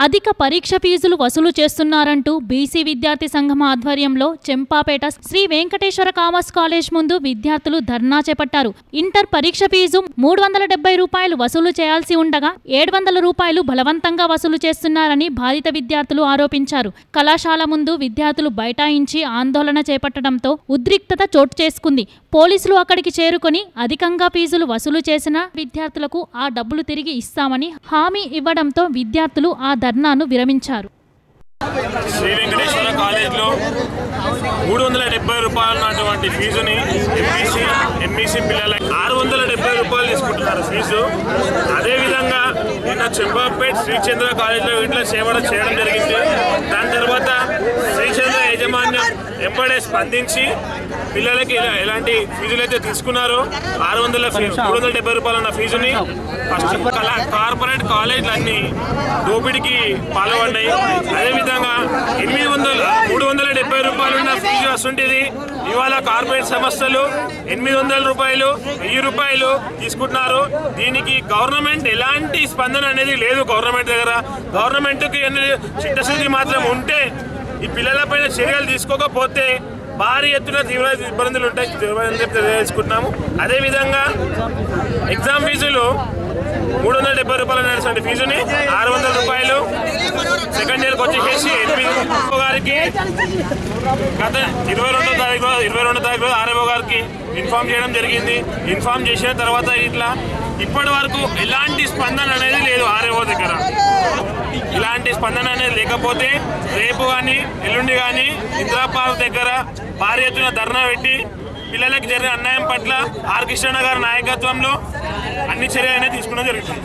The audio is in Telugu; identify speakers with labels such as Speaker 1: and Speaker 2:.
Speaker 1: అధిక పరీక్ష ఫీజులు వసూలు చేస్తున్నారంటూ బీసీ విద్యార్థి సంఘం ఆధ్వర్యంలో చెంపాపేట శ్రీ వెంకటేశ్వర కామర్స్ కాలేజ్ ముందు విద్యార్థులు ధర్నా చేపట్టారు. ఇంటర్ పరీక్ష ఫీజు 370 రూపాయలు వసూలు చేయాల్సి ఉండగా 700 రూపాయలు బలవంతంగా వసూలు చేస్తున్నారని బాధిత విద్యార్థులు ఆరోపించారు. కళాశాల ముందు విద్యార్థులు బైఠాయించి ఆందోళన చేపట్టడంతో ఉద్రిక్తత చోటు చేసుకుంది. పోలీసులు అక్కడికి చేరుకొని అధికంగా ఫీజులు వసూలు చేసిన విద్యార్థులకు ఆ డబ్బులు తిరిగి ఇస్తామని హామీ ఇవ్వడంతో విద్యార్థులు ఆ ధర్నాను విరమించారు.
Speaker 2: శ్రీ వెంకటేశ్వర కాలేజ్లో 370 రూపాయలు ఉన్నటువంటి ఫీజుని ఎంఈసీ పిల్లలకి 670 రూపాయలు తీసుకుంటున్నారు ఫీజు. అదేవిధంగా నిన్న చెంపాపేట శ్రీచంద్ర కాలేజ్లో ఇంట్లో చేయడం జరిగింది. దాని తర్వాత శ్రీచంద్ర యాజమాన్యం ఎంబడే స్పందించి పిల్లలకి ఎలాంటి ఫీజులు అయితే తీసుకున్నారో 370 రూపాయలు ఉన్న ఫీజుని ఫస్ట్ కార్పొరేట్ కాలేజీలన్నీ దోపిడీకి పాల్పడ్డాయి. అదేవిధంగా 370 రూపాయలు ఉన్న ఫీజు వస్తుంటేది ఇవాళ కార్పొరేట్ సంస్థలు 800 రూపాయలు 1000 రూపాయలు తీసుకుంటున్నారు. దీనికి గవర్నమెంట్ ఎలాంటి స్పందన అనేది లేదు. గవర్నమెంట్ దగ్గర గవర్నమెంట్కి చిత్తశుద్ధి మాత్రం ఉంటే ఈ పిల్లలపైన చర్యలు తీసుకోకపోతే భారీ ఎత్తున తీవ్ర ఇబ్బందులు ఉంటాయి తెలుసుకుంటున్నాము. అదేవిధంగా ఎగ్జామ్ ఫీజులు 370 రూపాయలు నడిచిన ఫీజుని 600 రూపాయలు సెకండ్ ఇయర్కి వచ్చేసి 8 గారికి గత 22వ తారీఖు ఆర్ఏఓ గారికి ఇన్ఫార్మ్ చేయడం జరిగింది. ఇన్ఫార్మ్ చేసిన తర్వాత ఇప్పటి వరకు ఎలాంటి స్పందన అనేది లేదు. ఆర్ఏఓ దగ్గర ఇలాంటి స్పందన అనేది లేకపోతే రేపు కానీ ఎల్లుండి కానీ ఇందిరా పార్క్ దగ్గర భారీ ఎత్తున ధర్నా పెట్టి పిల్లలకి జరిగిన అన్యాయం పట్ల ఆర్ కృష్ణ గారి నాయకత్వంలో అన్ని చర్యలు అనేది తీసుకోవడం జరుగుతుంది.